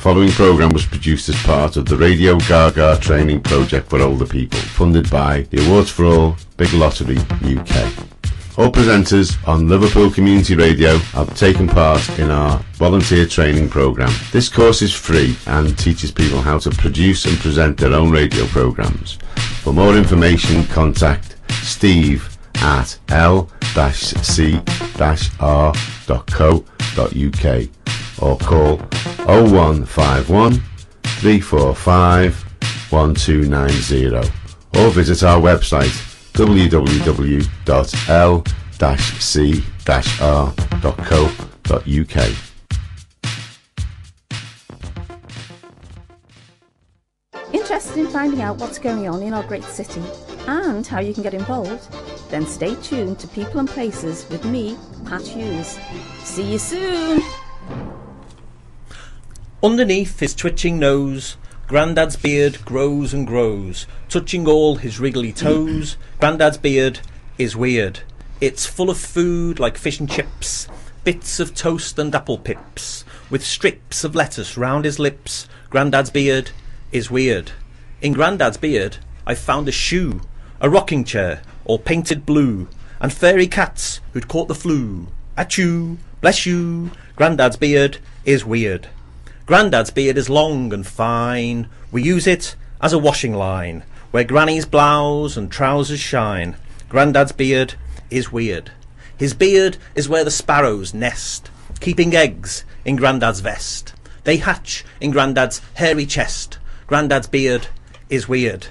following programme was produced as part of the Radio Gaga training project for older people, funded by the Awards for All Big Lottery UK. All presenters on Liverpool Community Radio have taken part in our volunteer training programme. This course is free and teaches people how to produce and present their own radio programmes. For more information, contact Steve at l-c-r.co.uk or call 0151 345 1290 or visit our website www.l-c-r.co.uk. Interested in finding out what's going on in our great city and how you can get involved? Then stay tuned to People and Places with me, Pat Hughes. See you soon! Underneath his twitching nose, Grandad's beard grows and grows, touching all his wriggly toes. Grandad's beard is weird. It's full of food like fish and chips, bits of toast and apple pips, with strips of lettuce round his lips. Grandad's beard is weird. In Grandad's beard I found a shoe, a rocking chair, all painted blue, and fairy cats who'd caught the flu. Achoo, bless you, Grandad's beard is weird. Grandad's beard is long and fine. We use it as a washing line, where Granny's blouse and trousers shine. Grandad's beard is weird. His beard is where the sparrows nest, keeping eggs in Grandad's vest. They hatch in Grandad's hairy chest. Grandad's beard is weird.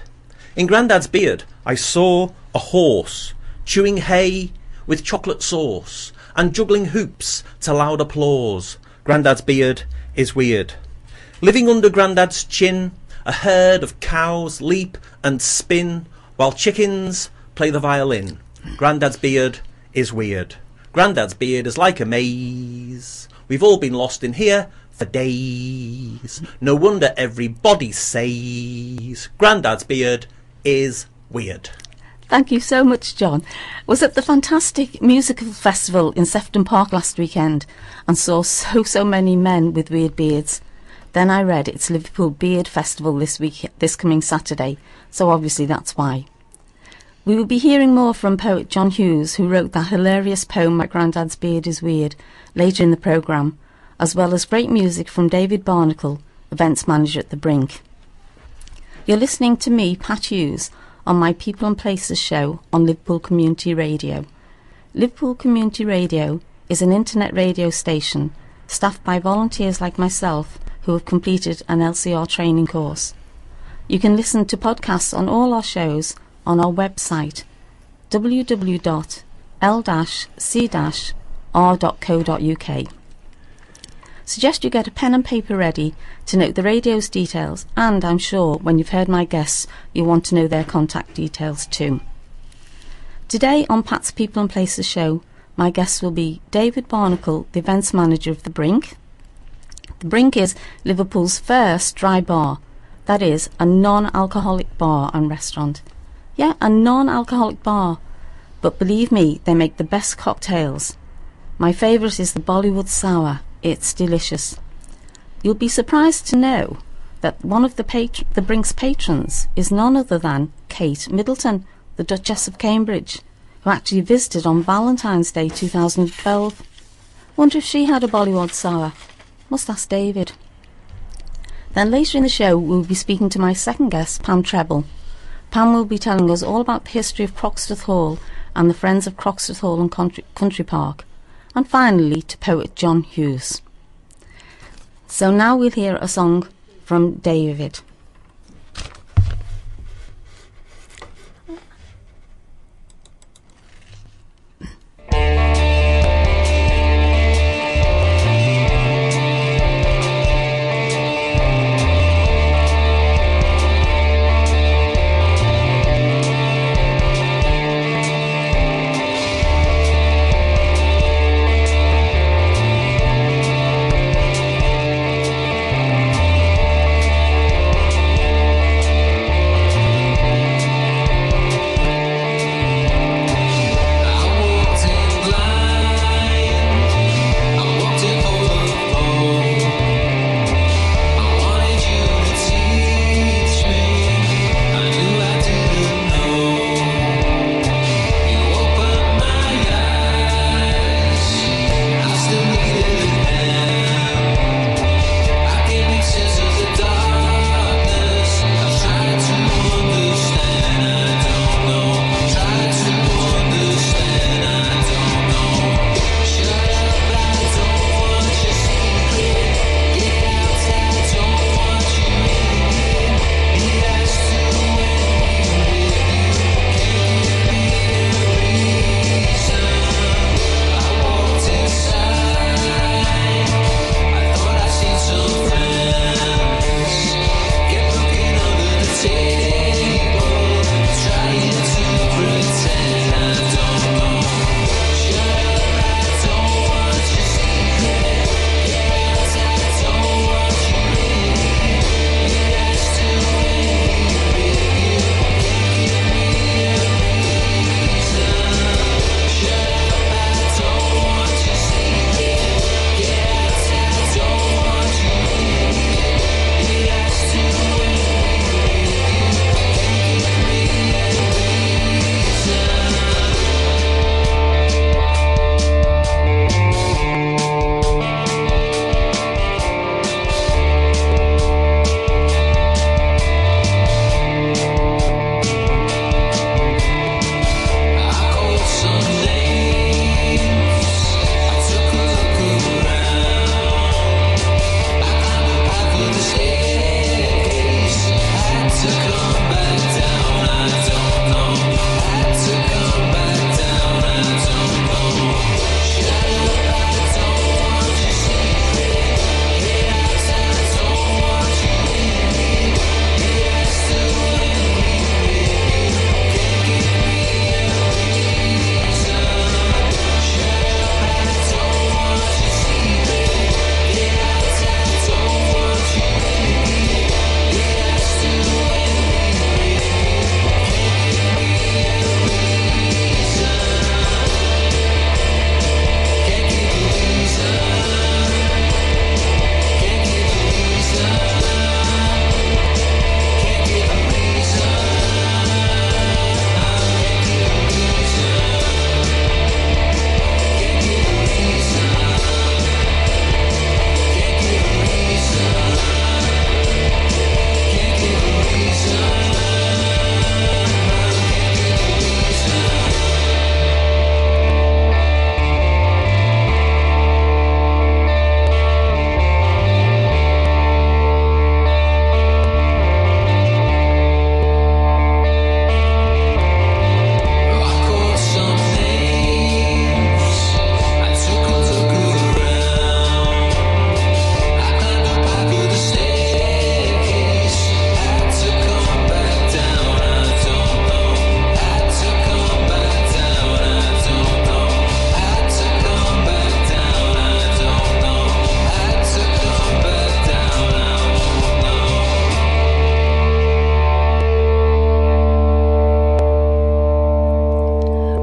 In Grandad's beard I saw a horse chewing hay with chocolate sauce and juggling hoops to loud applause. Grandad's beard is weird. Living under Grandad's chin, a herd of cows leap and spin while chickens play the violin. Grandad's beard is weird. Grandad's beard is like a maze. We've all been lost in here for days. No wonder everybody says Grandad's beard is weird. Thank you so much, John. Was at the fantastic musical festival in Sefton Park last weekend and saw so many men with weird beards. Then I read it's Liverpool Beard Festival this coming Saturday, so obviously that's why. We will be hearing more from poet John Hughes, who wrote that hilarious poem My Grandad's Beard is Weird, later in the programme, as well as great music from David Barnacle, events manager at the Brink. You're listening to me, Pat Hughes, on my People and Places show on Liverpool Community Radio. Liverpool Community Radio is an internet radio station staffed by volunteers like myself who have completed an LCR training course. You can listen to podcasts on all our shows on our website www.l-c-r.co.uk. Suggest you get a pen and paper ready to note the radio's details, and I'm sure when you've heard my guests you'll want to know their contact details too. Today on Pat's People and Places show, my guests will be David Barnacle, the events manager of the Brink. The Brink is Liverpool's first dry bar, that is, a non-alcoholic bar and restaurant. Yeah, a non-alcoholic bar, but believe me, they make the best cocktails. My favourite is the Bollywood Sour. It's delicious. You'll be surprised to know that one of the Brink's patrons is none other than Kate Middleton, the Duchess of Cambridge, who actually visited on Valentine's Day 2012. Wonder if she had a Bollywood Sour. Must ask David. Then later in the show we'll be speaking to my second guest, Pam Treble. Pam will be telling us all about the history of Croxteth Hall and the Friends of Croxteth Hall and Country Park. And finally to poet John Hughes. So now we'll hear a song from David.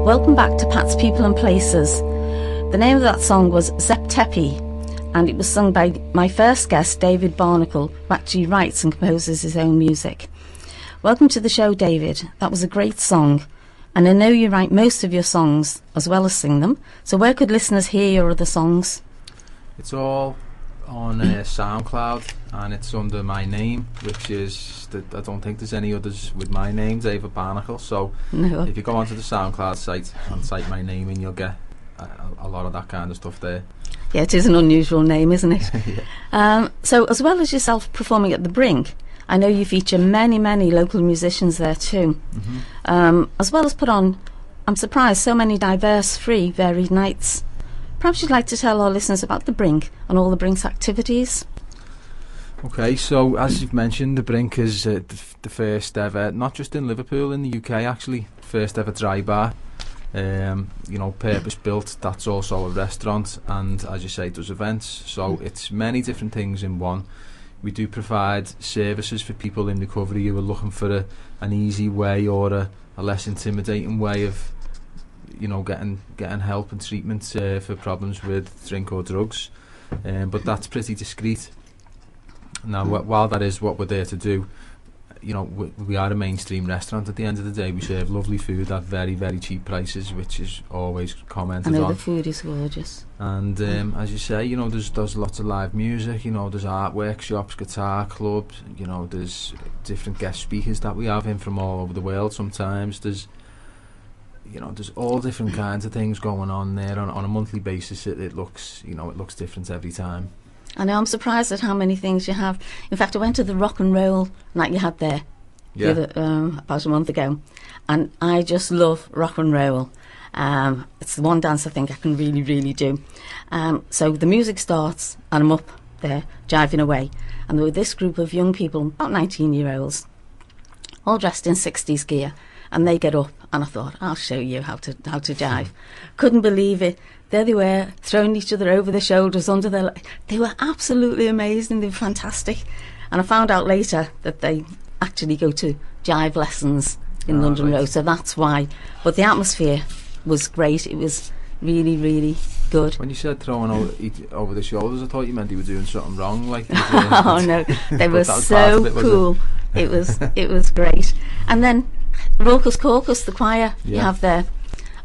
Welcome back to Pat's People and Places. The name of that song was Zep Tepi, and it was sung by my first guest, David Barnacle, who actually writes and composes his own music. Welcome to the show, David. That was a great song, and I know you write most of your songs as well as sing them, so where could listeners hear your other songs? It's all on SoundCloud, and it's under my name, which is I don't think there's any others with my name, David Barnacle. So No. if you go onto the SoundCloud site and type my name in, you'll get a lot of that kind of stuff there. Yeah, it is an unusual name, isn't it? Yeah. So as well as yourself performing at the Brink, I know you feature many local musicians there too. As well as put on, I'm surprised, so many diverse, free, varied nights. Perhaps you'd like to tell our listeners about the Brink and all the Brink's activities? Okay, so as you've mentioned, the Brink is the first ever, not just in Liverpool, in the UK actually, first ever dry bar. Purpose built. That's also a restaurant, and as you say, does events. So it's many different things in one. We do provide services for people in recovery who are looking for an easy way or a less intimidating way of getting help and treatment for problems with drink or drugs, but that's pretty discreet. Now, while that is what we're there to do, we are a mainstream restaurant. At the end of the day, we serve lovely food at very, very cheap prices, which is always commented I know on. the food is gorgeous. And as you say, there's lots of live music. There's art workshops, guitar clubs. There's different guest speakers that we have in from all over the world. Sometimes there's all different kinds of things going on there on a monthly basis. It looks different every time. I know, I'm surprised at how many things you have. In fact, I went to the rock and roll night you had there about a month ago, and I just love rock and roll. It's the one dance I think I can really, really do. So the music starts, and I'm up there jiving away, and there were this group of young people, about 19-year-olds, all dressed in 60s gear, and they get up, and I thought, I'll show you how to jive. Couldn't believe it. There they were, throwing each other over their shoulders, under their... They were absolutely amazing. They were fantastic. And I found out later that they actually go to jive lessons in London Road, so that's why. But the atmosphere was great. It was really, really good. When you said throwing over the shoulders, I thought you meant they were doing something wrong. Oh no, they were so cool. It was great. And then Raucous Caucus, the choir you have there.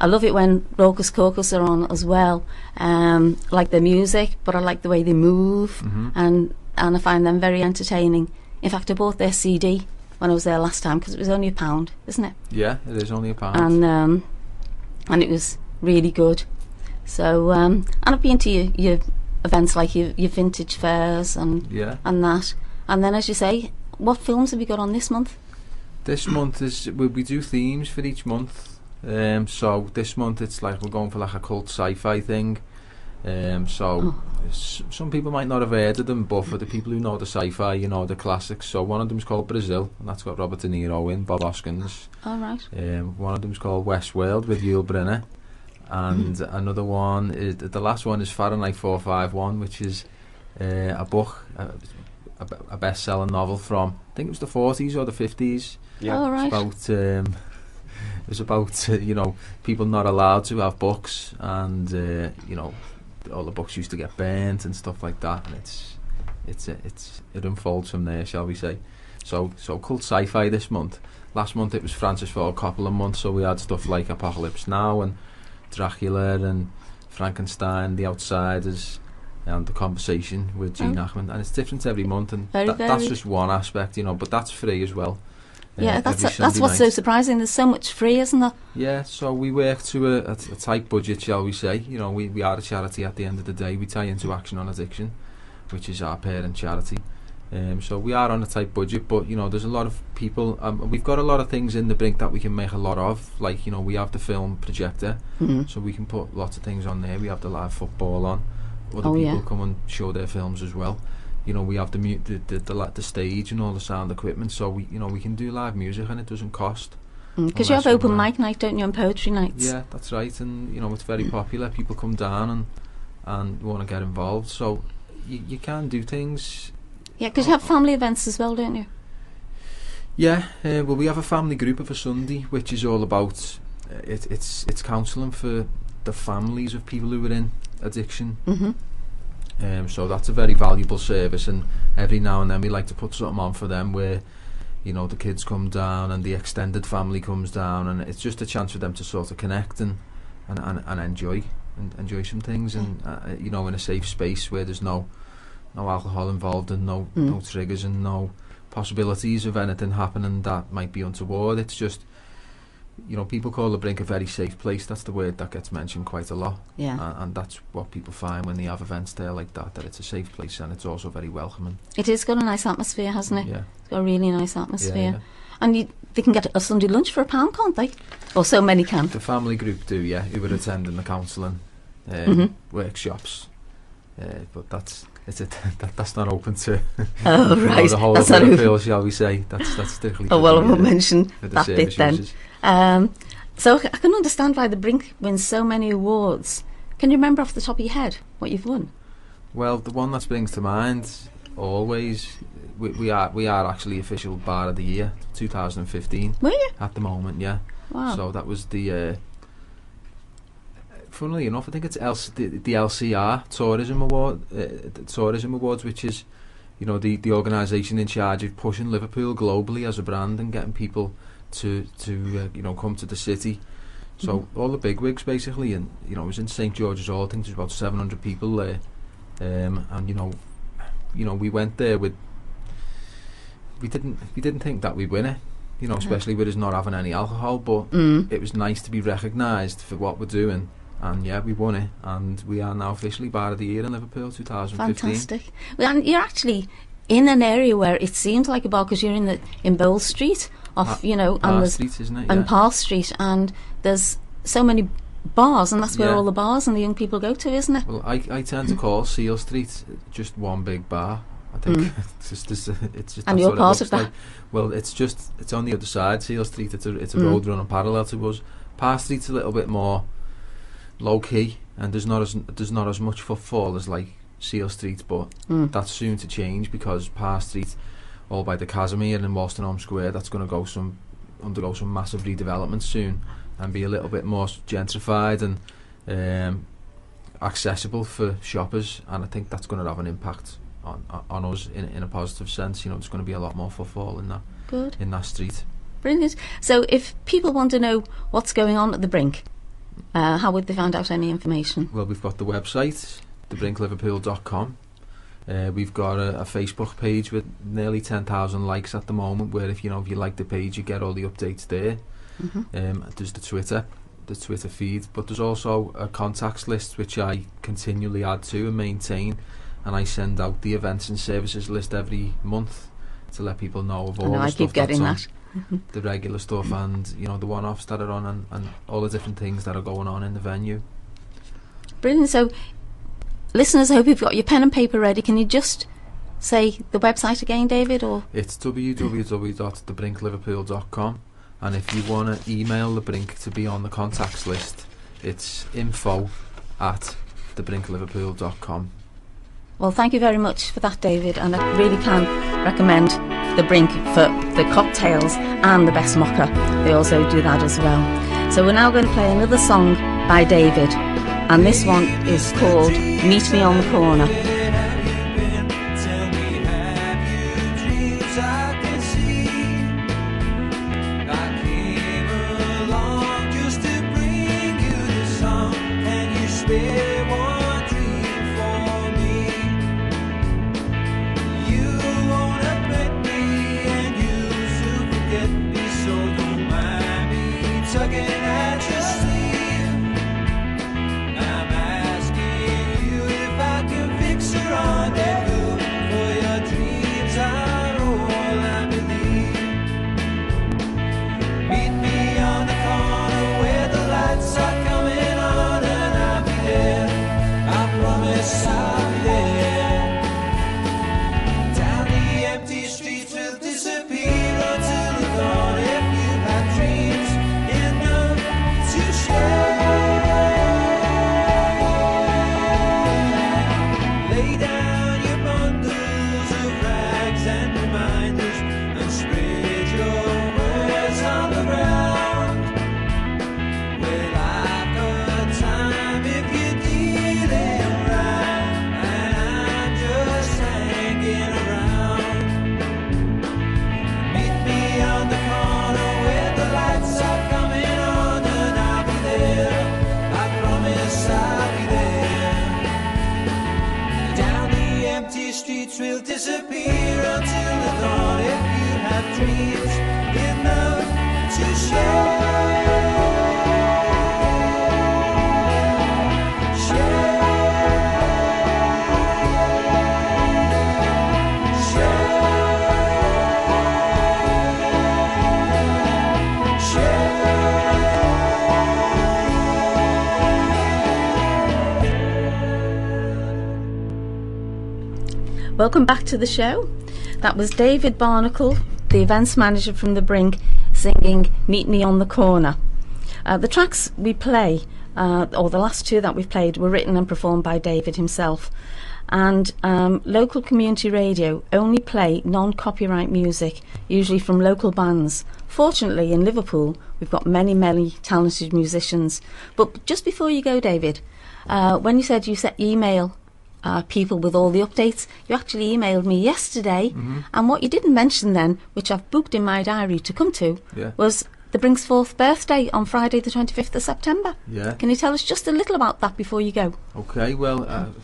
I love it when Raucous Caucus are on as well. I like their music, but I like the way they move, and I find them very entertaining. In fact, I bought their CD when I was there last time because it was only £1, isn't it? Yeah, it is only £1. And it was really good. So and I've been to your events like your vintage fairs and that. And then, as you say, what films have you got on this month? This month is we do themes for each month. So this month it's like we're going for like a cult sci-fi thing. Some people might not have heard of them, but for the people who know the sci-fi, you know the classics. So one of them's called Brazil, and that's got Robert De Niro in, Bob Hoskins. All right. One of them's called Westworld with Yul Brynner, and another one is the last one is Fahrenheit 451, which is a book, a best-selling novel from I think it was the 40s or the 50s. Yeah. All right. It's about you know, people not allowed to have books, and you know, all the books used to get burnt and stuff like that, and it unfolds from there, shall we say. So cult sci-fi this month. Last month it was Francis Ford Coppola month, so we had stuff like Apocalypse Now and Dracula and Frankenstein, The Outsiders, and The Conversation with Gene Hackman, and it's different every month, and that's just one aspect, you know, but that's free as well. Yeah, that's what's so surprising. There's so much free, isn't there? Yeah, so we work to a tight budget, shall we say. You know, we are a charity at the end of the day. We tie into Action on Addiction, which is our parent charity. So we are on a tight budget, but you know, there's a lot of people. We've got a lot of things in the Brink that we can make a lot of. Like, you know, we have the film projector, so we can put lots of things on there. We have the live football on. Other people come and show their films as well. You know, we have the stage and all the sound equipment, so we can do live music and it doesn't cost. Because you have open mic night, don't you, and poetry nights? Yeah, that's right, and you know, it's very popular. People come down and want to get involved, so you can do things. Yeah, because you have family events as well, don't you? Yeah, well, we have a family group of a Sunday, which is all about it's counselling for the families of people who are in addiction. So that's a very valuable service, and every now and then we like to put something on for them where, you know, the kids come down and the extended family comes down, and it's just a chance for them to sort of connect and enjoy some things, and you know, in a safe space where there's no alcohol involved and no triggers and no possibilities of anything happening that might be untoward. It's just, you know, people call the Brink a very safe place. That's the word that gets mentioned quite a lot. Yeah. And that's what people find when they have events there like that it's a safe place, and it's also very welcoming. It has got a nice atmosphere, hasn't it? Yeah. It's got a really nice atmosphere. Yeah. And they can get a Sunday lunch for £1, can't they? Or so many can. The family group do, yeah, who are attending the counselling workshops. But that's not open to the whole of Liverpool, shall we say. That's strictly I won't mention that bit then. Users. So I can understand why the Brink wins so many awards. Can you remember off the top of your head what you've won? Well, the one that springs to mind always, we are actually official Bar of the Year 2015. Were you? At the moment, yeah. Wow. So that was the funnily enough, I think it's the LCR Tourism Awards, which is, you know, the organisation in charge of pushing Liverpool globally as a brand and getting people to you know, come to the city. So all the bigwigs basically, and you know, it was in St George's Hall. I think there's about 700 people there, and you know, we went there with we didn't think that we'd win it. You know, especially with us not having any alcohol, but it was nice to be recognised for what we're doing. And yeah, we won it, and we are now officially Bar of the Year in Liverpool 2015. Fantastic. Well, and you're actually in an area where it seems like a bar, because you're in Bowl Street, you know, and Street, isn't it? And Park Street, and there's so many bars, and that's where all the bars and the young people go to, isn't it? Well, I tend to call Seal Street just one big bar. I think it's just and you're part of that. Like. Well, it's on the other side. Seal Street, it's a road running parallel to us. Park Street's a little bit more low key, and there's not as much footfall as like Seal Street, but that's soon to change, because Park Street, all by the Casimir and Wolstenholme Square, that's going to undergo some massive redevelopment soon and be a little bit more gentrified and accessible for shoppers, and I think that's going to have an impact on us in a positive sense. You know, there's going to be a lot more footfall in that. Good. In that street. Brilliant. So if people want to know what's going on at the Brink, how would they find out any information? Well, we've got the website, thebrinkliverpool.com. We've got a Facebook page with nearly 10,000 likes at the moment, where if you like the page, you get all the updates there. There's the Twitter feed, but there's also a contacts list which I continually add to and maintain, and I send out the events and services list every month to let people know of all the I stuff keep getting that's that. on, the regular stuff, and the one-offs that are on, and all the different things that are going on in the venue. Brilliant. So, listeners, I hope you've got your pen and paper ready. Can you just say the website again, David? Or It's www.thebrinkliverpool.com, and if you want to email the Brink to be on the contacts list, it's info@thebrinkliverpool.com. Well, thank you very much for that, David, and I really can recommend the Brink for the cocktails and the best mocha. They also do that as well. So we're now going to play another song by David, and this one is called Meet Me on the Corner. Will disappear until the dawn if you have dreams enough to share. Welcome back to the show. That was David Barnacle, the events manager from the Brink, singing Meet Me on the Corner. The tracks we play, or the last two that we've played, were written and performed by David himself. And local community radio only play non-copyright music, usually from local bands. Fortunately, in Liverpool, we've got many, many talented musicians. But just before you go, David, when you said you set email people with all the updates, you actually emailed me yesterday, and what you didn't mention then, which I've booked in my diary to come to, was the Brink's 4th birthday on Friday the 25th of September. Can you tell us just a little about that before you go? Okay, well,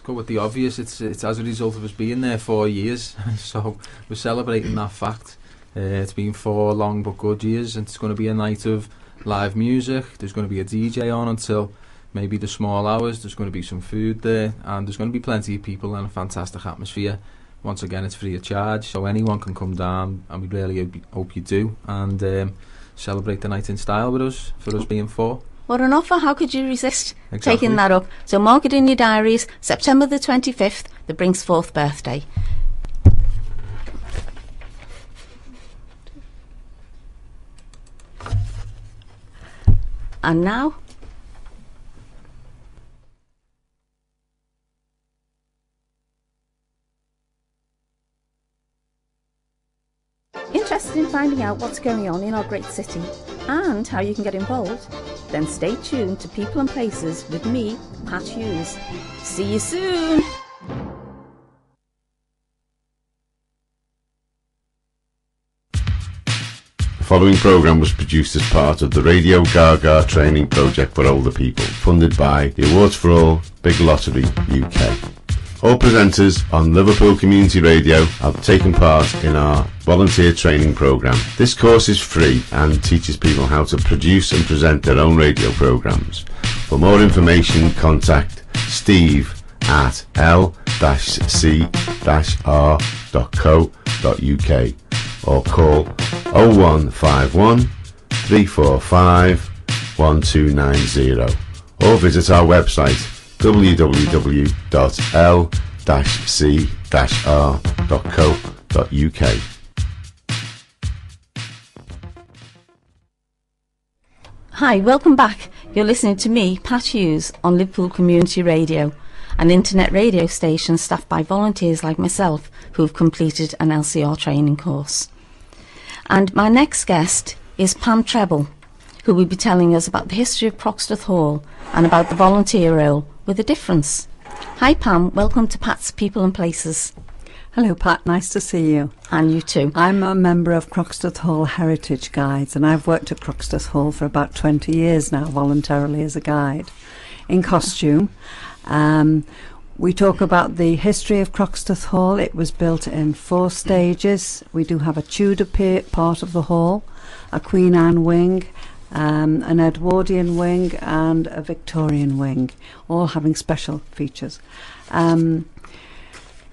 go with the obvious. It's as a result of us being there 4 years, so we're celebrating that fact. It's been 4 long but good years, and it's going to be a night of live music. There's going to be a DJ on until maybe the small hours. There's going to be some food there, and there's going to be plenty of people and a fantastic atmosphere. Once again, it's free of charge, so anyone can come down, and we really hope you do, and celebrate the night in style with us, for us being 4. What an offer. How could you resist taking that up? So mark it in your diaries, September the 25th, the Brink's 4th birthday. And now, interested in finding out what's going on in our great city and how you can get involved? Then stay tuned to People and Places with me, Pat Hughes. See you soon! The following programme was produced as part of the Radio Gaga training project for older people, funded by the Awards for All Big Lottery UK. All presenters on Liverpool Community Radio have taken part in our volunteer training programme. This course is free and teaches people how to produce and present their own radio programmes. For more information, contact Steve at l l-c-r.co.uk or call 0151 345 1290 or visit our website www.l-c-r.co.uk. Hi, welcome back. You're listening to me, Pat Hughes, on Liverpool Community Radio, an internet radio station staffed by volunteers like myself who've completed an LCR training course. And my next guest is Pam Treble, who will be telling us about the history of Croxteth Hall and about the volunteer role with a difference. Hi Pam, welcome to Pat's People and Places. Hello Pat, nice to see you. And you too. I'm a member of Croxteth Hall Heritage Guides, and I've worked at Croxteth Hall for about 20 years now, voluntarily as a guide, in costume. We talk about the history of Croxteth Hall. It was built in 4 stages. We do have a Tudor part of the hall, a Queen Anne wing, an Edwardian wing and a Victorian wing, all having special features.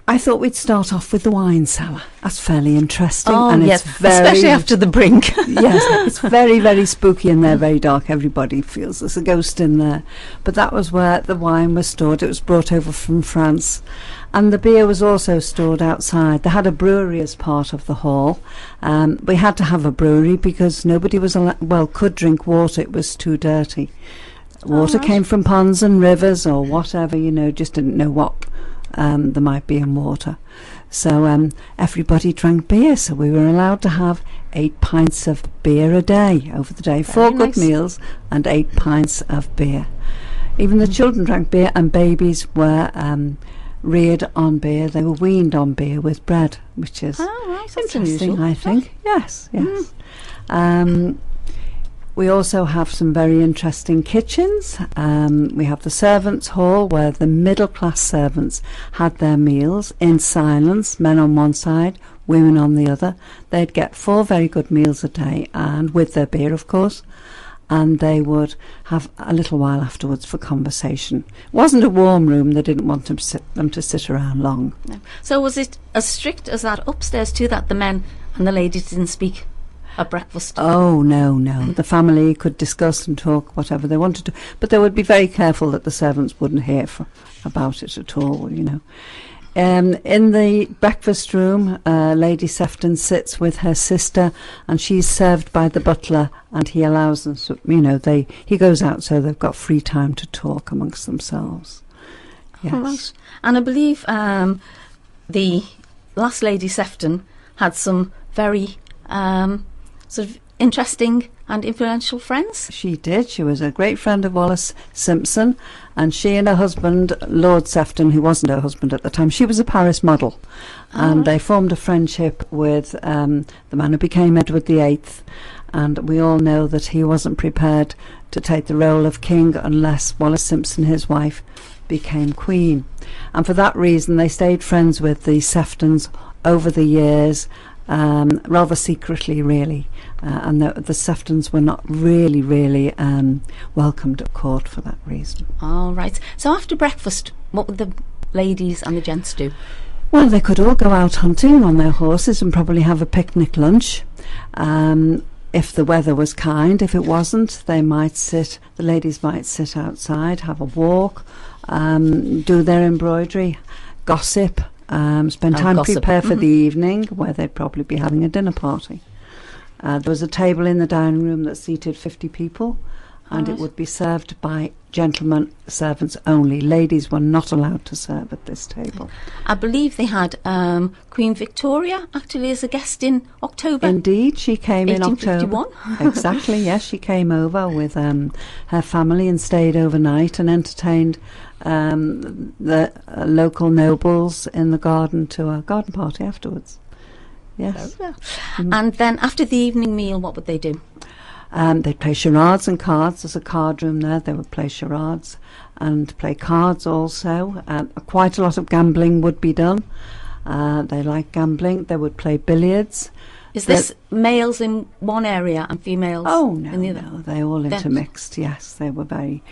I thought we'd start off with the wine cellar. That's fairly interesting. Oh, and yes, it's very, especially after the brink. Yes, it's very, very spooky in there, very dark. Everybody feels there's a ghost in there. But that was where the wine was stored. It was brought over from France. And the beer was also stored outside. They had a brewery as part of the hall. We had to have a brewery because nobody was could drink water. It was too dirty. Water came from ponds and rivers or whatever, just didn't know what there might be in water. So everybody drank beer, so we were allowed to have 8 pints of beer a day over the day. Very 4 good meals and 8 pints of beer. Even the children drank beer, and babies were reared on beer. They were weaned on beer with bread, which is interesting, I think. Yes. We also have some very interesting kitchens. We have the servants' hall where the middle class servants had their meals in silence, men on one side, women on the other. They'd get 4 very good meals a day, and with their beer, of course, and they would have a little while afterwards for conversation. It wasn't a warm room. They didn't want them to sit around long. No. So was it as strict as that upstairs too, that the men and the ladies didn't speak at breakfast? Oh, no. The family could discuss and talk whatever they wanted to, but they would be very careful that the servants wouldn't hear about it at all, In the breakfast room, Lady Sefton sits with her sister, and she's served by the butler, and he allows them, he goes out so they've got free time to talk amongst themselves. Yes. Right. And I believe the last Lady Sefton had some very sort of interesting and influential friends. She did. She was a great friend of Wallace Simpson, and she and her husband, Lord Sefton, who wasn't her husband at the time, she was a Paris model, and they formed a friendship with the man who became Edward VIII, and we all know that he wasn't prepared to take the role of king unless Wallace Simpson, his wife, became queen. And for that reason they stayed friends with the Seftons over the years, rather secretly, really, and the Seftons were not really welcomed at court for that reason. All right. So after breakfast, what would the ladies and the gents do? Well, they could all go out hunting on their horses and probably have a picnic lunch. If the weather was kind. If it wasn't, the ladies might sit outside, have a walk, do their embroidery, gossip, spend time prepare for the evening, where they'd probably be having a dinner party. There was a table in the dining room that seated 50 people, and it would be served by gentlemen servants only. Ladies were not allowed to serve at this table. I believe they had Queen Victoria actually as a guest in October. Indeed, she came in October. 1851. Exactly, yes, she came over with her family and stayed overnight and entertained the local nobles in the garden to a garden party afterwards. Yes. And then after the evening meal, what would they do? They'd play charades and cards. There's a card room there. They would play charades and play cards also. Quite a lot of gambling would be done. They like gambling. They would play billiards. Is this males in one area and females in the other? No, they all intermixed. Yes, they were very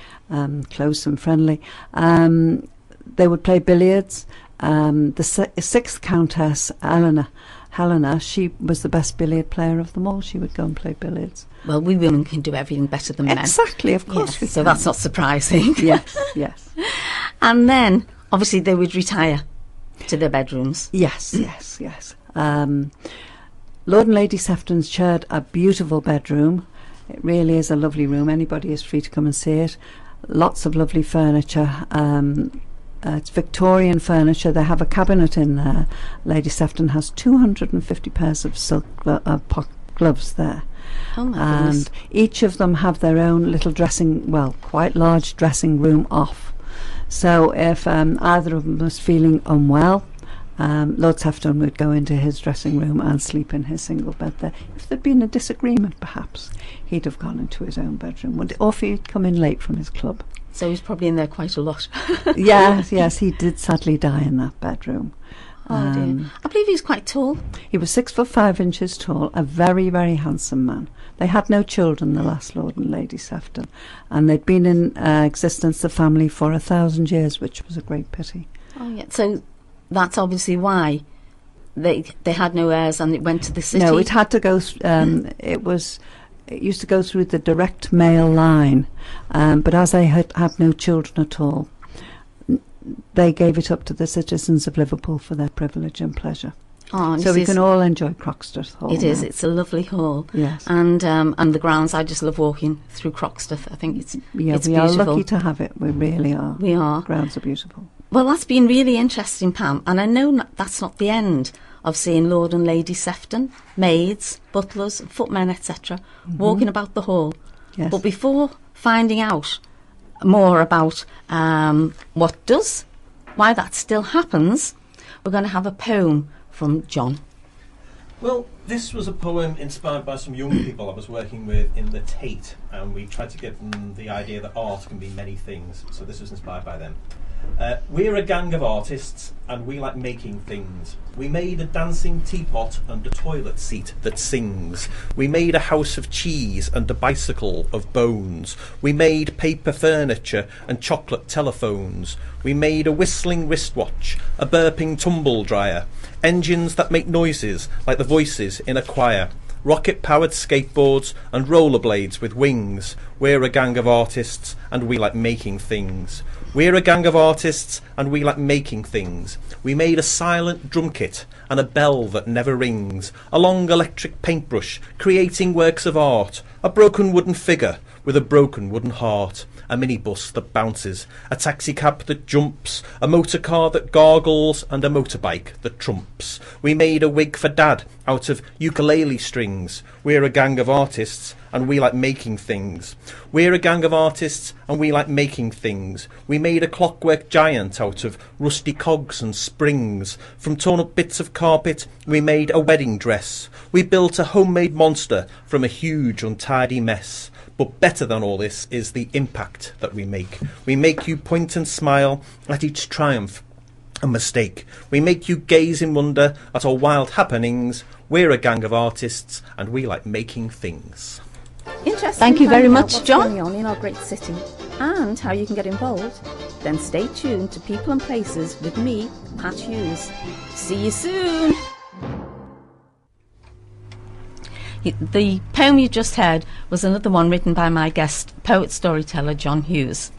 close and friendly. They would play billiards. sixth Countess, Helena, she was the best billiard player of them all. She would go and play billiards. Well, we women can do everything better than men. Exactly, of course Yes, we so can. that's not surprising. Yes, yes. And then, obviously, they would retire to their bedrooms. Yes, yes, yes. Lord and Lady Sefton's shared a beautiful bedroom. It really is a lovely room. Anybody is free to come and see it. Lots of lovely furniture. It's Victorian furniture. They have a cabinet in there. Lady Sefton has 250 pairs of silk gloves there. Oh my goodness. And each of them have their own little quite large dressing room off. So if either of them was feeling unwell, Lord Sefton would go into his dressing room and sleep in his single bed there. If there'd been a disagreement, perhaps, he'd have gone into his own bedroom. Or if he'd come in late from his club. So he's probably in there quite a lot. Yes, he did sadly die in that bedroom. Oh dear. I believe he was quite tall. He was 6'5" tall, a very, very handsome man. They had no children, the last Lord and Lady Sefton, and they'd been in existence, the family, for 1,000 years, which was a great pity. Oh yeah. So that's obviously why they had no heirs, and it went to the city. No, it had to go. It used to go through the direct male line, but as they had no children at all, they gave it up to the citizens of Liverpool for their privilege and pleasure. Oh, and so we can all enjoy Croxteth Hall. It is. now. It's a lovely hall. Yes. And the grounds. I just love walking through Croxteth. I think it's we beautiful. are lucky to have it. We really are. We are. Grounds are beautiful. Well, that's been really interesting, Pam. And I know that's not the end of seeing Lord and Lady Sefton, maids, butlers, footmen, etc., walking about the hall. Yes. But before finding out more about why that still happens, we're going to have a poem from John. Well, this was a poem inspired by some young people I was working with in the Tate, and we tried to give them the idea that art can be many things, so this was inspired by them. We're a gang of artists, and we like making things. We made a dancing teapot and a toilet seat that sings. We made a house of cheese and a bicycle of bones. We made paper furniture and chocolate telephones. We made a whistling wristwatch, a burping tumble dryer, engines that make noises like the voices in a choir, rocket-powered skateboards and rollerblades with wings. We're a gang of artists, and we like making things. We're a gang of artists, and we like making things. We made a silent drum kit and a bell that never rings, a long electric paintbrush, creating works of art, a broken wooden figure with a broken wooden heart, a minibus that bounces, a taxicab that jumps, a motor car that gargles, and a motorbike that trumps. We made a wig for Dad out of ukulele strings. We're a gang of artists, and we like making things. We're a gang of artists, and we like making things. We made a clockwork giant out of rusty cogs and springs. From torn-up bits of carpet, we made a wedding dress. We built a homemade monster from a huge untidy mess. But better than all this is the impact that we make. We make you point and smile at each triumph and mistake. We make you gaze in wonder at our wild happenings. We're a gang of artists, and we like making things. Interesting. Thank you very much, what's John. going on in our great city and how you can get involved, then stay tuned to People and Places with me, Pat Hughes. See you soon. The poem you just heard was another one written by my guest, poet-storyteller John Hughes.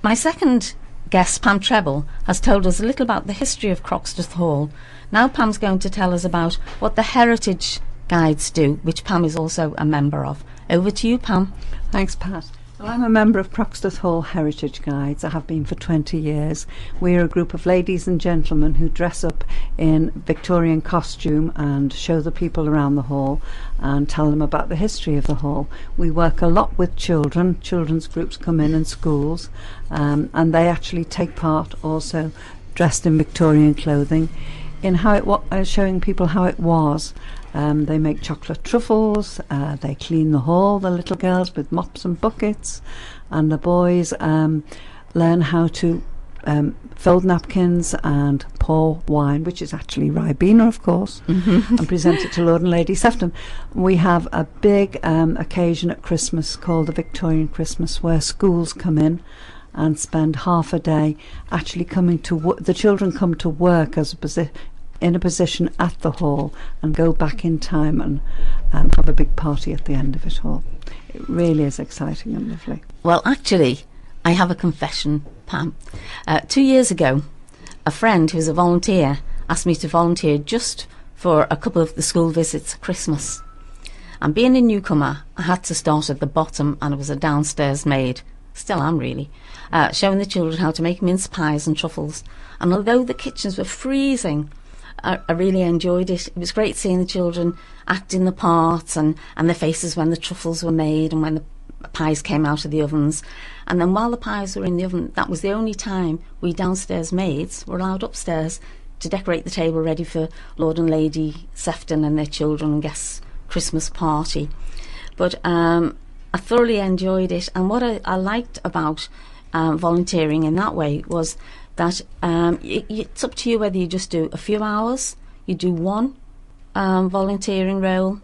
My second guest, Pam Treble, has told us a little about the history of Croxteth Hall. Now Pam's going to tell us about what the heritage guides do, which Pam is also a member of. Over to you, Pam. Thanks, Pat. Well, I'm a member of Croxteth Hall Heritage Guides. I have been for 20 years. We're a group of ladies and gentlemen who dress up in Victorian costume and show the people around the hall and tell them about the history of the hall. We work a lot with children. Children's groups come in and schools, and they actually take part also dressed in Victorian clothing in how it showing people how it was. They make chocolate truffles, they clean the hall, the little girls, with mops and buckets, and the boys learn how to fold napkins and pour wine, which is actually Ribena, of course, and present it to Lord and Lady Sefton. We have a big occasion at Christmas called the Victorian Christmas, where schools come in and spend half a day actually coming to the children come to work as in a position at the hall and go back in time and have a big party at the end of it all. It really is exciting and lovely. Well, actually, I have a confession, Pam. 2 years ago, a friend who's a volunteer asked me to volunteer just for a couple of the school visits at Christmas. And being a newcomer, I had to start at the bottom, and I was a downstairs maid, still am really, showing the children how to make mince pies and truffles. And although the kitchens were freezing, I really enjoyed it. It was great seeing the children acting the parts and their faces when the truffles were made and when the pies came out of the ovens. And then while the pies were in the oven, that was the only time we downstairs maids were allowed upstairs to decorate the table ready for Lord and Lady Sefton and their children and guests' Christmas party. But I thoroughly enjoyed it, and what I liked about volunteering in that way was that it's up to you whether you just do a few hours, you do one volunteering role,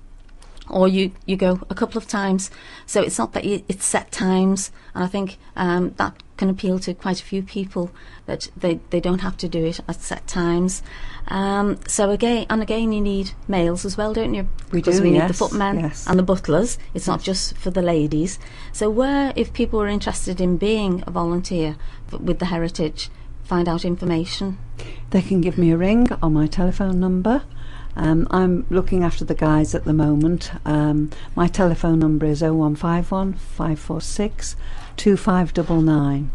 or you go a couple of times. So it's not that it's set times, and I think that can appeal to quite a few people, that they don't have to do it at set times. So again you need males as well, don't you? Because we need the footmen and the butlers. It's not just for the ladies. So if people are interested in being a volunteer with the Heritage, find out information, they can give me a ring on my telephone number. I'm looking after the guys at the moment. My telephone number is 0151 546 2599,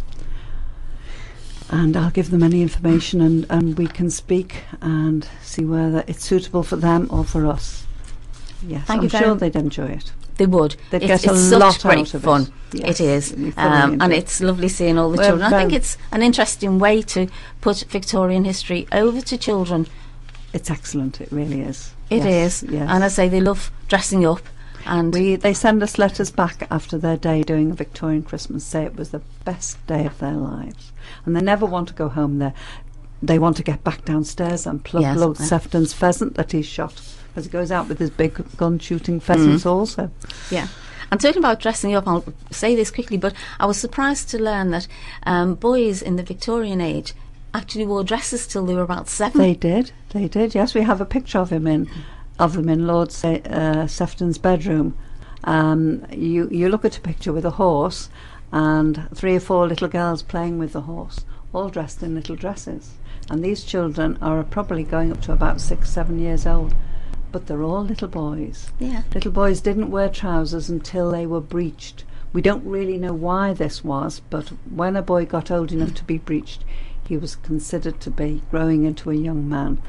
and I'll give them any information, and we can speak and see whether it's suitable for them or for us. Yes, I'm sure they'd enjoy it. They would. They'd get a lot out of fun. it. Yes, it is. And it's lovely seeing all the children. I think it's an interesting way to put Victorian history over to children. It's excellent. It really is. It is. Yes. And I say they love dressing up. And they send us letters back after their day doing a Victorian Christmas, say it was the best day of their lives. And they never want to go home there. They want to get back downstairs and pluck Lord Sefton's pheasant that he's shot, because he goes out with his big gun shooting pheasants also. Yeah. And talking about dressing up, I'll say this quickly, but I was surprised to learn that boys in the Victorian age actually wore dresses till they were about 7. They did, yes. We have a picture of them in Lord Sefton's bedroom. You look at a picture with a horse and 3 or 4 little girls playing with the horse, all dressed in little dresses. And these children are probably going up to about 6-7 years old, but they're all little boys. Yeah. Little boys didn't wear trousers until they were breeched. We don't really know why this was, but when a boy got old enough to be breeched, he was considered to be growing into a young man,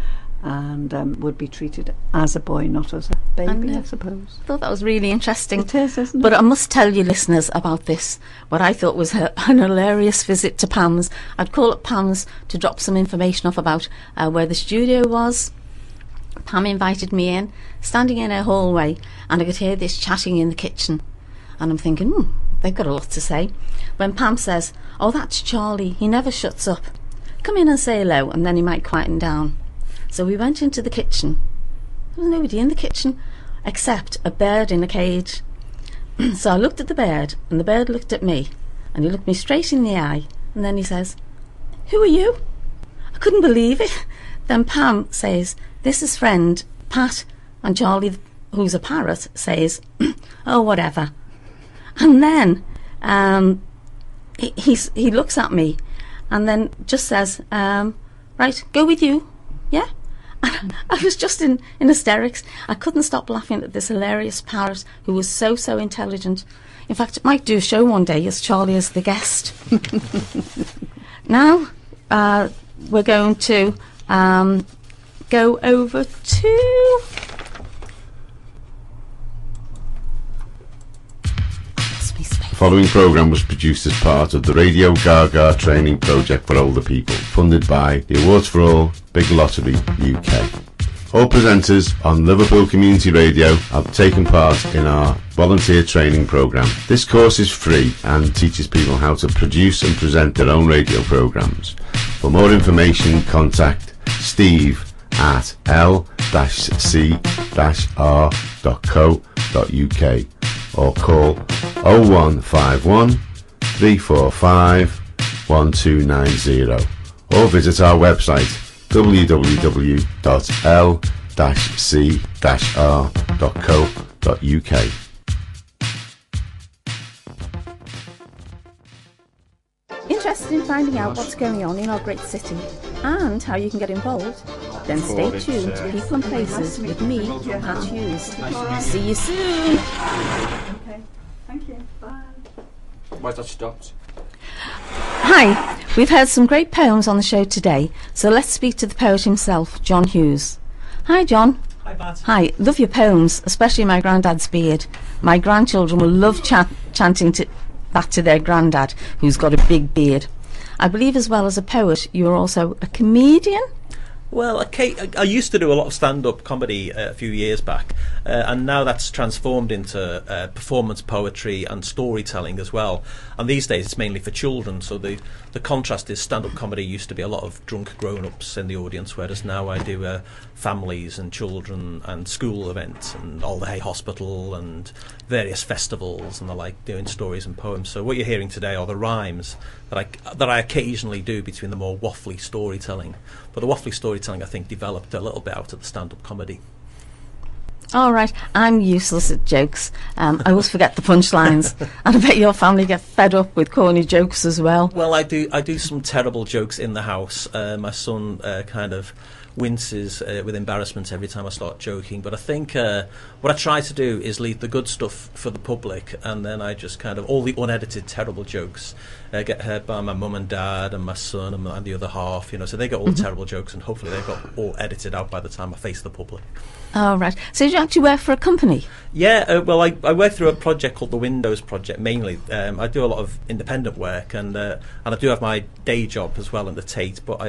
and would be treated as a boy, not as a baby, I suppose. I thought that was really interesting. It is, isn't it? But I must tell you, listeners, about this, what I thought was an hilarious visit to Pam's. I'd call up Pam's to drop some information off about where the studio was. Pam invited me in, standing in her hallway, and I could hear this chatting in the kitchen. And I'm thinking, they've got a lot to say. When Pam says, "Oh, that's Charlie, he never shuts up. Come in and say hello, and then he might quieten down." So we went into the kitchen. There was nobody in the kitchen except a bird in a cage. So I looked at the bird, and the bird looked at me, and he looked me straight in the eye, and then he says, "Who are you?" I couldn't believe it. Then Pam says, "This is friend Pat," and Charlie, who's a parrot, says, "Oh, whatever." And then he looks at me and then just says, "Right, go with you, yeah?" And I was just in hysterics. I couldn't stop laughing at this hilarious parrot who was so intelligent. In fact, it might do a show one day as Charlie as the guest. Now we're going to go over to... The following programme was produced as part of the Radio Gaga training project for older people, funded by the Awards for All Big Lottery UK. All presenters on Liverpool Community Radio have taken part in our volunteer training programme. This course is free and teaches people how to produce and present their own radio programmes. For more information, contact Steve at l-c-r.co.uk or call 0151 345 1290 or visit our website www.l-c-r.co.uk. Interested in finding out what's going on in our great city and how you can get involved? Then stay tuned to People and Places with me, Pat Hughes. See you soon! Okay, thank you. Bye. Why's that stopped? Hi, we've heard some great poems on the show today, so let's speak to the poet himself, John Hughes. Hi, John. Hi, Pat. Hi, love your poems, especially My Grandad's Beard. My grandchildren will love chanting that to their grandad, who's got a big beard. I believe as well as a poet, you're also a comedian? Well, I used to do a lot of stand-up comedy a few years back, and now that's transformed into performance poetry and storytelling as well. And these days it's mainly for children, so the contrast is stand-up comedy used to be a lot of drunk grown-ups in the audience, whereas now I do families and children and school events and All the Hay Hospital and various festivals and the like, doing stories and poems. So what you're hearing today are the rhymes that I occasionally do between the more waffly storytelling. But the waffly storytelling, I think, developed a little bit out of the stand-up comedy. All right, I'm useless at jokes. I always forget the punchlines, and I bet your family get fed up with corny jokes as well. Well, I do some terrible jokes in the house. My son kind of winces with embarrassment every time I start joking, but I think what I try to do is leave the good stuff for the public, and then I just kind of, all the unedited terrible jokes get heard by my mum and dad and my son and the other half, so they get all the terrible jokes, and hopefully they've got all edited out by the time I face the public. Oh, right. So you actually work for a company? Yeah, well, I work through a project called the Windows Project mainly. I do a lot of independent work, and I do have my day job as well in the Tate, but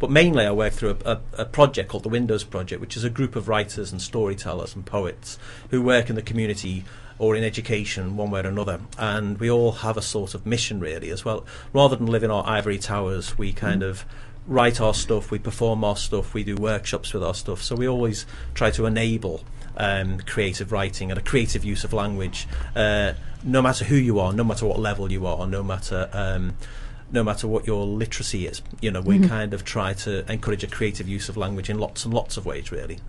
but mainly I work through a project called the Windows Project, which is a group of writers and storytellers and poets who work in the community or in education one way or another, and we all have a sort of mission really as well. Rather than live in our ivory towers, we kind of write our stuff, we perform our stuff, we do workshops with our stuff, so we always try to enable creative writing and a creative use of language, no matter who you are, no matter what level you are, no matter what your literacy is. We kind of try to encourage a creative use of language in lots and lots of ways really.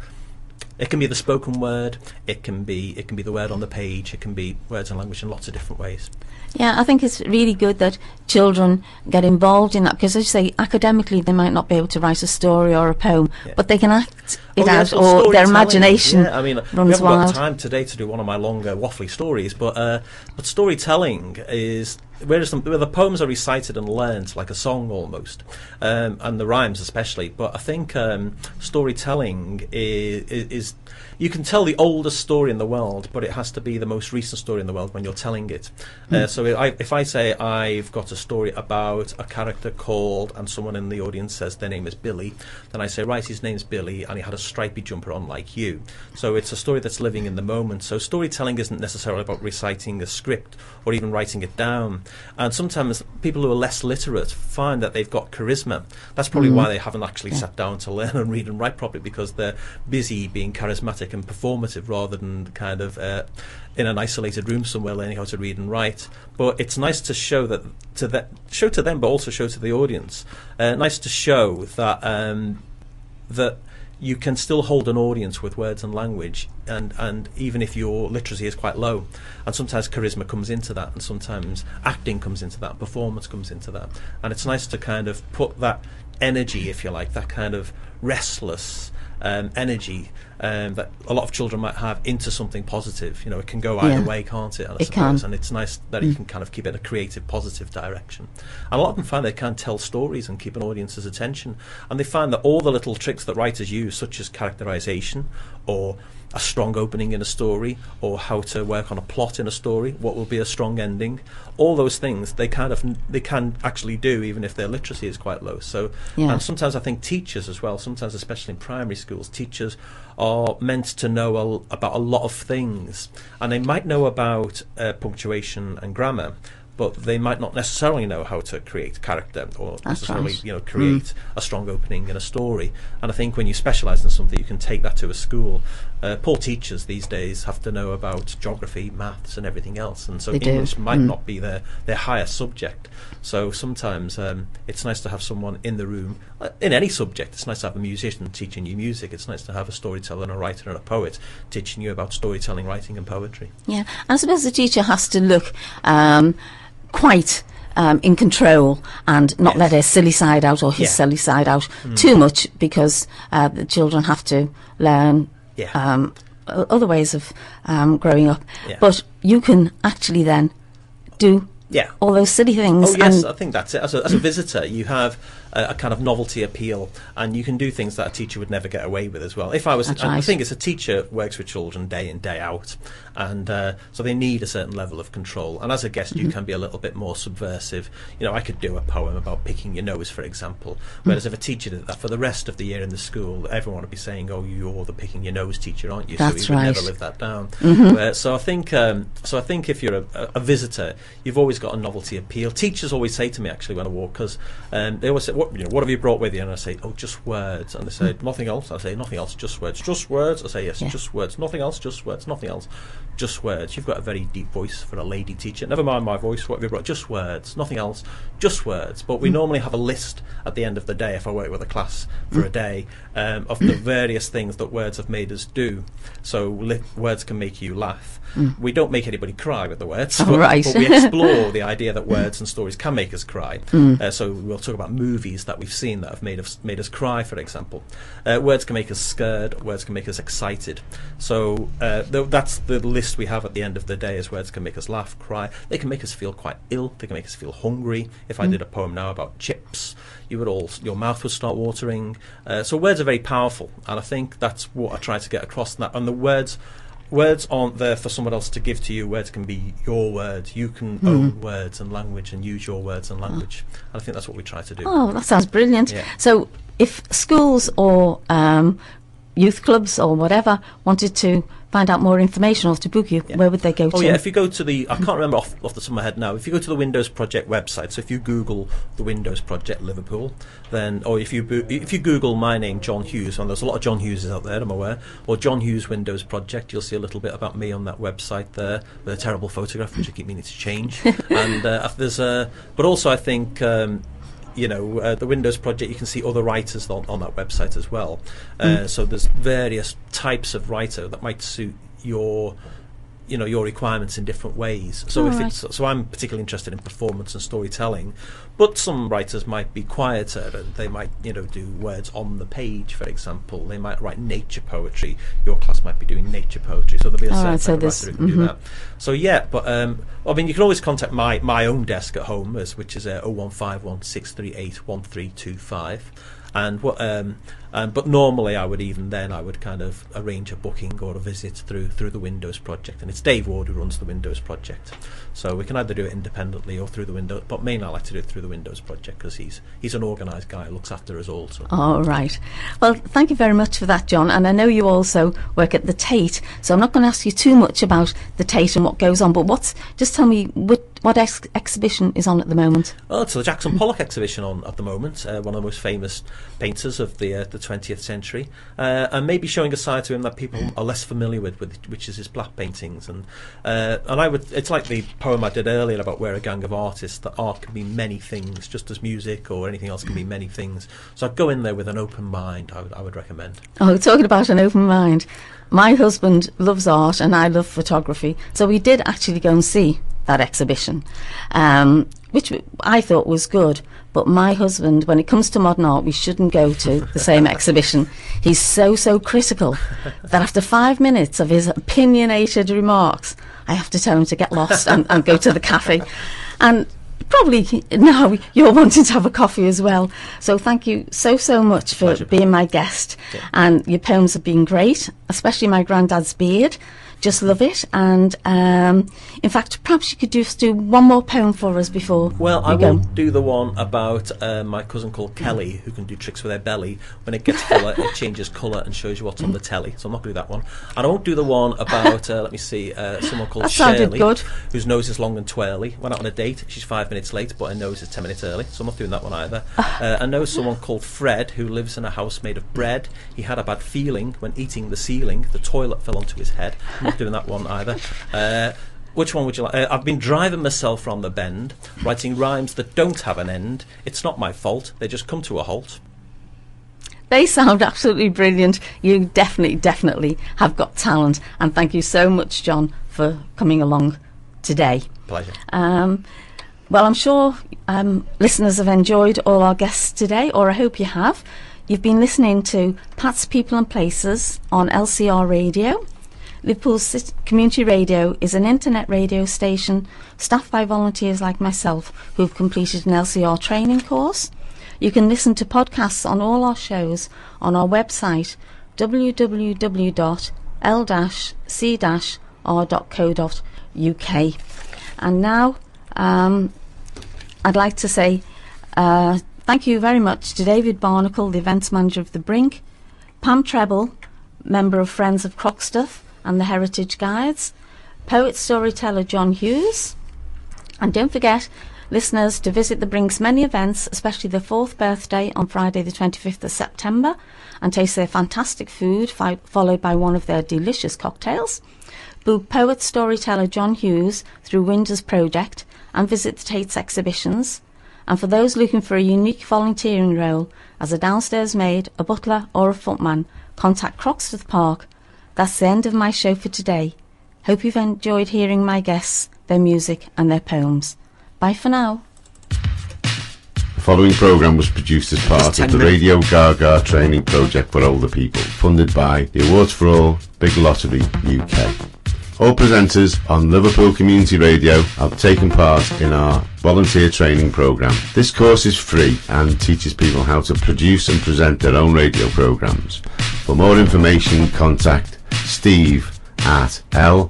It can be the spoken word, it can be the word on the page, it can be words and language in lots of different ways. Yeah, I think it's really good that children get involved in that, because as you say, academically they might not be able to write a story or a poem, but they can act it out, or their imagination runs we haven't wild. got time today to do one of my longer waffly stories, but storytelling is where the poems are recited and learnt like a song almost, and the rhymes especially. But I think storytelling is you can tell the oldest story in the world, but it has to be the most recent story in the world when you're telling it. So if I say I've got a story about a character called, and someone in the audience says their name is Billy, then I say, right, his name's Billy and he had a stripy jumper on like you. So it's a story that's living in the moment. So storytelling isn't necessarily about reciting a script or even writing it down. And sometimes people who are less literate find that they've got charisma. That's probably why they haven't actually sat down to learn and read and write properly, because they're busy being charismatic and performative rather than kind of in an isolated room somewhere learning how to read and write. But it's nice to show to them, but also show to the audience. Nice to show that that you can still hold an audience with words and language, and even if your literacy is quite low, and sometimes charisma comes into that, and sometimes acting comes into that, performance comes into that, and it's nice to kind of put that energy, if you like, that kind of restless energy that a lot of children might have into something positive. It can go either way, can't it? I suppose. And it's nice that you can kind of keep it in a creative, positive direction. And a lot of them find they can tell stories and keep an audience's attention, and they find that all the little tricks that writers use, such as characterization or a strong opening in a story, or how to work on a plot in a story, what will be a strong ending, all those things they can actually do even if their literacy is quite low. So and sometimes I think teachers as well, sometimes especially in primary schools, teachers are meant to know about a lot of things, and they might know about punctuation and grammar, but they might not necessarily know how to create character or necessarily right. Create a strong opening in a story. And I think when you specialise in something, you can take that to a school. Poor teachers these days have to know about geography, maths and everything else, and so They do. English might not be their higher subject. So sometimes it's nice to have someone in the room, in any subject. It's nice to have a musician teaching you music. It's nice to have a storyteller and a writer and a poet teaching you about storytelling, writing and poetry. Yeah, I suppose the teacher has to look quite in control and not let her silly side out or his silly side out too much, because the children have to learn other ways of growing up. Yeah. But you can actually then do all those silly things. Oh yes, and I think that's it. As a visitor, you have a kind of novelty appeal, and you can do things that a teacher would never get away with as well. If I was, That's I right. think it's a teacher works with children day in, day out, and so they need a certain level of control. And as a guest, you can be a little bit more subversive. I could do a poem about picking your nose, for example. Whereas if a teacher did that for the rest of the year in the school, everyone would be saying, "Oh, you're the picking your nose teacher, aren't you?" That's so we would right. never live that down. So I think if you're a visitor, you've always got a novelty appeal. Teachers always say to me, actually, when I walk, because they always say, "What have you brought with you?" And I say, "Oh, just words." And they say, "Nothing else?" I say, "Nothing else, just words." "Just words?" I say, "Yes, just words." "Nothing else, just words." "Nothing else, just words." You've got a very deep voice for a lady teacher. Never mind my voice. What have you brought? Just words. Nothing else, just words. But we normally have a list at the end of the day, if I work with a class for a day, of the various things that words have made us do. So words can make you laugh. We don't make anybody cry with the words, Right. but we explore the idea that words and stories can make us cry. So we'll talk about movies that we've seen that have made us cry, for example. Words can make us scared. Words can make us excited. So that's the list we have at the end of the day. Is words can make us laugh, cry. They can make us feel quite ill. They can make us feel hungry. If I did a poem now about chips, your mouth would start watering. So words are very powerful, and I think that's what I try to get across. And the words aren't there for someone else to give to you. Words can be your words. You can own words and language and use your words and language. And I think that's what we try to do. Oh, that sounds brilliant. Yeah. So if schools or youth clubs or whatever wanted to find out more information or to book you, where would they go to? Oh yeah, if you go to I can't remember off the top of my head now, if you go to the Windows Project website, so if you Google the Windows Project Liverpool, then, or if you Google my name, John Hughes, and there's a lot of John Hugheses out there, I'm aware, or John Hughes Windows Project, you'll see a little bit about me on that website there, with a terrible photograph, which I keep meaning to change. And but also I think, the Windows Project, you can see other writers on that website as well. So there's various types of writer that might suit your requirements in different ways. So so I'm particularly interested in performance and storytelling, but some writers might be quieter, and they might do words on the page, for example. They might write nature poetry. Your class might be doing nature poetry, so there'll be a certain type of writer who can do that. So you can always contact my own desk at home, which is 0151 638 1325. But normally I would kind of arrange a booking or a visit through the Windows Project, and it's Dave Ward who runs the Windows Project. So we can either do it independently or through the Windows, but mainly I like to do it through the Windows Project because he's an organised guy who looks after us all. So. All right. Well, thank you very much for that, John. And I know you also work at the Tate, so I'm not going to ask you too much about the Tate and what goes on, but just tell me what exhibition is on at the moment? Oh, it's the Jackson Pollock exhibition on at the moment, one of the most famous painters of the 20th century, and maybe showing a side to him that people are less familiar with which is his black paintings. And it's like the poem I did earlier about We're a Gang of Artists, that art can be many things, just as music or anything else can be many things. So I'd go in there with an open mind, I would recommend. Oh, talking about an open mind. My husband loves art and I love photography, so we did actually go and see that exhibition, which I thought was good. But my husband, when it comes to modern art, we shouldn't go to the same exhibition. He's so critical that after 5 minutes of his opinionated remarks, I have to tell him to get lost and go to the cafe. And probably now you're wanting to have a coffee as well. So thank you so much for Pleasure. being my guest. Yeah. And your poems have been great. especially my granddad's beard. Just love it. And in fact, perhaps you could just do one more poem for us before Well, I you go. won't do the one about my cousin called Kelly, who can do tricks with her belly. When it gets fuller, it changes colour and shows you what's on the telly. So I'm not going to do that one. And I won't do the one about, let me see, someone called That sounded Shirley, good. whose nose is long and twirly. Went out on a date. She's 5 minutes late, but her nose is 10 minutes early. So I'm not doing that one either. I know someone called Fred, who lives in a house made of bread. He had a bad feeling when eating the ceiling. The toilet fell onto his head. I'm not doing that one either. Which one would you like? I've been driving myself from the bend, writing rhymes that don't have an end. It's not my fault, they just come to a halt. They sound absolutely brilliant. You definitely have got talent. And thank you so much, John, for coming along today. Pleasure. Well, I'm sure listeners have enjoyed all our guests today, or I hope you have. You've been listening to Pat's People and Places on LCR Radio. Liverpool's Community Radio is an internet radio station staffed by volunteers like myself who have completed an LCR training course. You can listen to podcasts on all our shows on our website www.l-c-r.co.uk. And now I'd like to say thank you very much to David Barnacle, the events manager of the Brink, Pam Treble, member of Friends of Croxteth and the Heritage Guides, poet storyteller John Hughes, and don't forget, listeners, to visit the Brink's many events, especially their 4th birthday on Friday the 25th of September, and taste their fantastic food, followed by one of their delicious cocktails. Book poet storyteller John Hughes through Windows Project and visit the Tate's exhibitions. And for those looking for a unique volunteering role as a downstairs maid, a butler or a footman, contact Croxteth Park. That's the end of my show for today. Hope you've enjoyed hearing my guests, their music and their poems. Bye for now. The following programme was produced as part of the Radio Gaga training project for older people, funded by the Awards for All Big Lottery UK. All presenters on Liverpool Community Radio have taken part in our volunteer training programme. This course is free and teaches people how to produce and present their own radio programmes. For more information, contact Steve at l-c-r.co.uk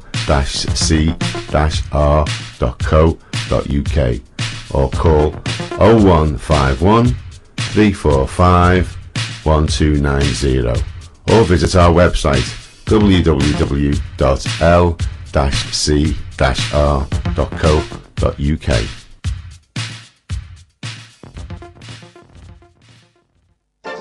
or call 0151 345 1290 or visit our website www.l-c-r.co.uk.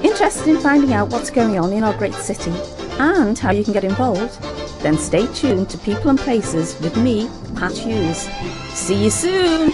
Interested in finding out what's going on in our great city and how you can get involved? Then stay tuned to People and Places with me, Pat Hughes. See you soon!